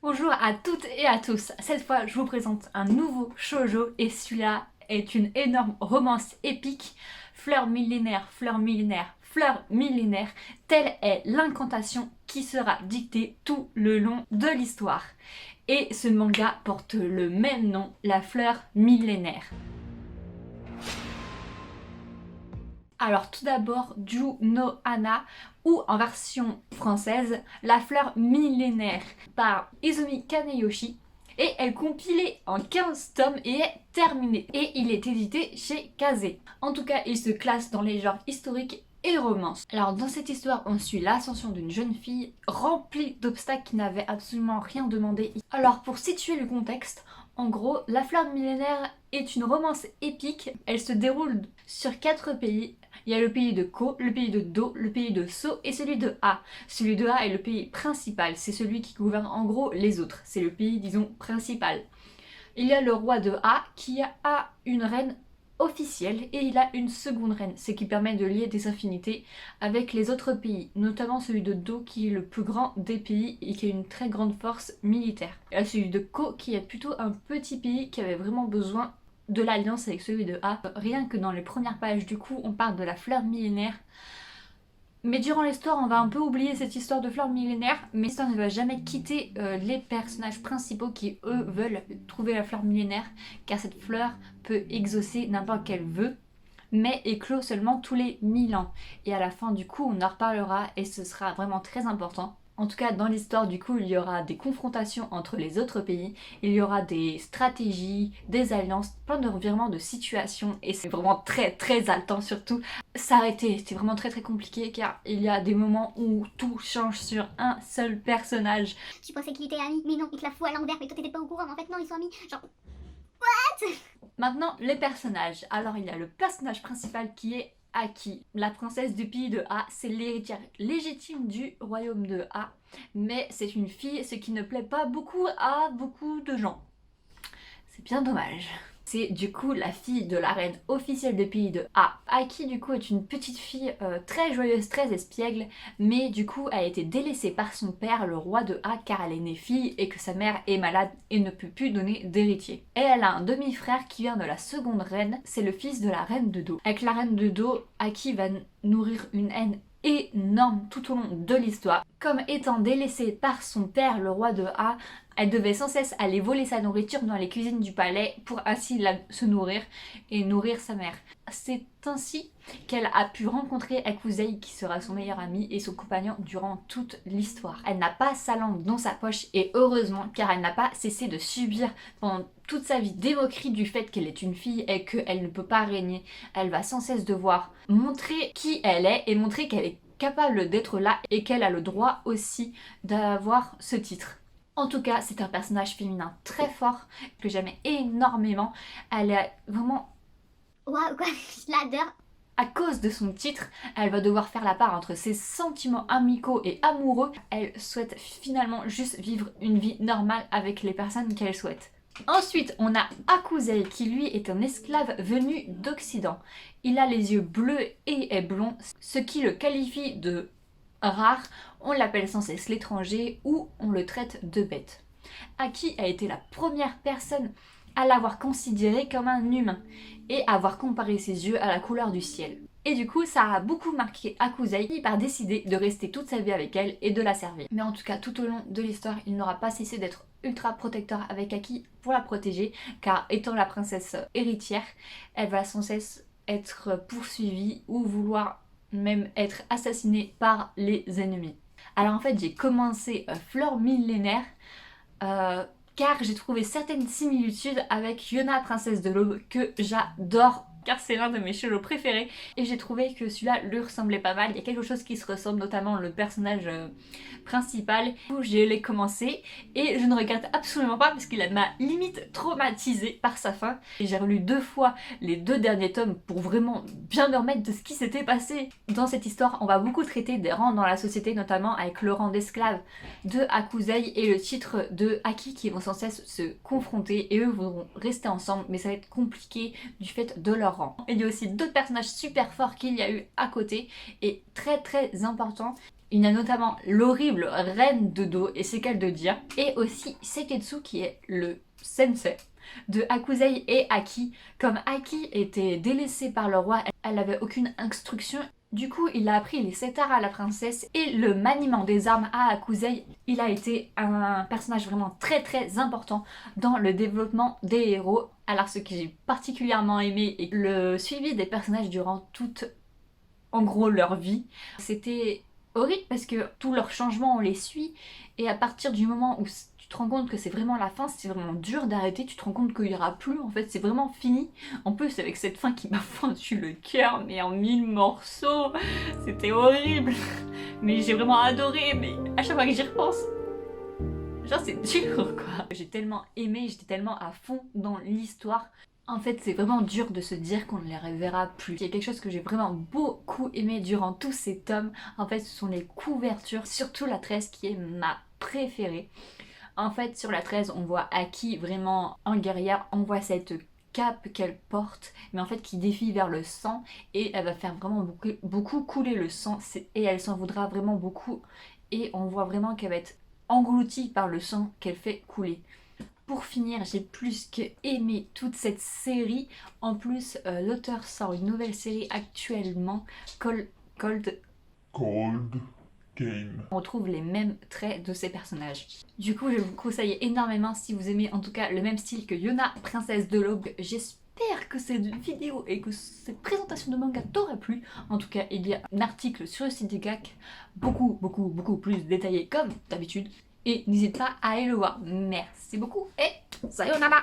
Bonjour à toutes et à tous. Cette fois, je vous présente un nouveau shoujo et celui-là est une énorme romance épique. Fleur millénaire, fleur millénaire, fleur millénaire, telle est l'incantation qui sera dictée tout le long de l'histoire. Et ce manga porte le même nom, la fleur millénaire. Alors tout d'abord, Ju no Hana, ou en version française, la fleur millénaire, par Izumi Kaneyoshi. Et elle compilée en 15 tomes et est terminée. Et il est édité chez Kazé. En tout cas, il se classe dans les genres historiques et romance. Alors dans cette histoire, on suit l'ascension d'une jeune fille remplie d'obstacles qui n'avait absolument rien demandé. Alors pour situer le contexte, en gros, La fleur millénaire est une romance épique. Elle se déroule sur 4 pays. Il y a le pays de Ko, le pays de Do, le pays de So et celui de A. Celui de A est le pays principal, c'est celui qui gouverne en gros les autres. C'est le pays, disons, principal. Il y a le roi de A qui a une reine officielle et il a une seconde reine, ce qui permet de lier des affinités avec les autres pays, notamment celui de Do qui est le plus grand des pays et qui a une très grande force militaire. Et celui de Ko qui est plutôt un petit pays qui avait vraiment besoin de l'alliance avec celui de A. Rien que dans les premières pages du coup on parle de la fleur millénaire. Mais durant l'histoire, on va un peu oublier cette histoire de fleur millénaire, mais l'histoire ne va jamais quitter les personnages principaux qui, eux, veulent trouver la fleur millénaire, car cette fleur peut exaucer n'importe quel vœu, mais éclot seulement tous les 1000 ans. Et à la fin, du coup, on en reparlera et ce sera vraiment très important. En tout cas, dans l'histoire, du coup, il y aura des confrontations entre les autres pays, il y aura des stratégies, des alliances, plein de revirements de situation, et c'est vraiment très haletant surtout. S'arrêter, c'est vraiment très compliqué car il y a des moments où tout change sur un seul personnage. Tu pensais qu'ils étaient amis, mais non, ils te la foutent à l'envers, mais toi t'étais pas au courant, mais en fait non, ils sont amis, genre... Maintenant, les personnages. Alors, il y a le personnage principal qui est Aki, la princesse du pays de A. C'est l'héritière légitime du royaume de A, mais c'est une fille, ce qui ne plaît pas beaucoup à beaucoup de gens. C'est bien dommage. C'est du coup la fille de la reine officielle des pays de A. Aki du coup est une petite fille très joyeuse, très espiègle, mais du coup a été délaissée par son père, le roi de A, car elle est née fille et que sa mère est malade et ne peut plus donner d'héritier. Et elle a un demi-frère qui vient de la seconde reine, c'est le fils de la reine de Do. Avec la reine de Do, Aki va nourrir une haine énorme tout au long de l'histoire. Comme étant délaissée par son père, le roi de A, elle devait sans cesse aller voler sa nourriture dans les cuisines du palais pour ainsi se nourrir et nourrir sa mère. C'est ainsi qu'elle a pu rencontrer Akuzei qui sera son meilleur ami et son compagnon durant toute l'histoire. Elle n'a pas sa langue dans sa poche et heureusement car elle n'a pas cessé de subir pendant toute sa vie des moqueries du fait qu'elle est une fille et qu'elle ne peut pas régner. Elle va sans cesse devoir montrer qui elle est et montrer qu'elle est capable d'être là et qu'elle a le droit aussi d'avoir ce titre. En tout cas, c'est un personnage féminin très fort que j'aime énormément. Elle est vraiment... Waouh, quoi, je l'adore. À cause de son titre, elle va devoir faire la part entre ses sentiments amicaux et amoureux. Elle souhaite finalement juste vivre une vie normale avec les personnes qu'elle souhaite. Ensuite, on a Akuzei qui lui est un esclave venu d'Occident. Il a les yeux bleus et est blond, ce qui le qualifie de rare. On l'appelle sans cesse l'étranger ou on le traite de bête. Aki a été la première personne à l'avoir considéré comme un humain et avoir comparé ses yeux à la couleur du ciel. Et du coup, ça a beaucoup marqué Akuzei qui a décidé de rester toute sa vie avec elle et de la servir. Mais en tout cas, tout au long de l'histoire, il n'aura pas cessé d'être ultra protecteur avec Aki pour la protéger, car étant la princesse héritière, elle va sans cesse être poursuivie ou vouloir même être assassinée par les ennemis. Alors en fait, j'ai commencé Fleur millénaire car j'ai trouvé certaines similitudes avec Yona, princesse de l'aube, que j'adore car c'est l'un de mes shoujos préférés et j'ai trouvé que celui-là lui ressemblait pas mal. Il y a quelque chose qui se ressemble, notamment le personnage principal. Où je l'ai commencé et je ne regrette absolument pas parce qu'il m'a limite traumatisée par sa fin. Et j'ai relu 2 fois les 2 derniers tomes pour vraiment bien me remettre de ce qui s'était passé. Dans cette histoire, on va beaucoup traiter des rangs dans la société, notamment avec le rang d'esclave de Akuzei et le titre de Aki qui vont sans cesse se confronter et eux vont rester ensemble, mais ça va être compliqué du fait de leur rang. Il y a aussi d'autres personnages super forts qu'il y a eu à côté et très important. Il y a notamment l'horrible reine de dos, et c'est qu'elle de dire, et aussi Seketsu qui est le sensei de Akuzei et Aki. Comme Aki était délaissée par le roi, elle n'avait aucune instruction. Du coup, il a appris les 7 arts à la princesse et le maniement des armes à Akuzei. Il a été un personnage vraiment très important dans le développement des héros. Alors ce que j'ai particulièrement aimé est le suivi des personnages durant toute, en gros, leur vie. C'était horrible parce que tous leurs changements on les suit et à partir du moment où tu te rends compte que c'est vraiment la fin, c'est vraiment dur d'arrêter, tu te rends compte qu'il n'y aura plus, en fait c'est vraiment fini. En plus avec cette fin qui m'a fendu le cœur mais en 1000 morceaux, c'était horrible. Mais j'ai vraiment adoré, mais à chaque fois que j'y repense, genre c'est dur quoi. J'ai tellement aimé, j'étais tellement à fond dans l'histoire. En fait, c'est vraiment dur de se dire qu'on ne les reverra plus. Il y a quelque chose que j'ai vraiment beaucoup aimé durant tous ces tomes. En fait, ce sont les couvertures, surtout la 13 qui est ma préférée. En fait, sur la 13, on voit Aki vraiment en guerrière. On voit cette cape qu'elle porte, mais en fait qui défile vers le sang. Et elle va faire vraiment beaucoup couler le sang. Et elle s'en voudra vraiment beaucoup. Et on voit vraiment qu'elle va être engloutie par le sang qu'elle fait couler. Pour finir, j'ai plus que aimé toute cette série. En plus, l'auteur sort une nouvelle série actuellement, Cold Game. On retrouve les mêmes traits de ces personnages. Du coup, je vous conseille énormément si vous aimez en tout cas le même style que Yona, Princesse de l'Aube. J'espère que cette vidéo et que cette présentation de manga t'aura plu. En tout cas, il y a un article sur le site du GAC, beaucoup plus détaillé comme d'habitude. Et n'hésite pas à aller le voir. Merci beaucoup et sayonara!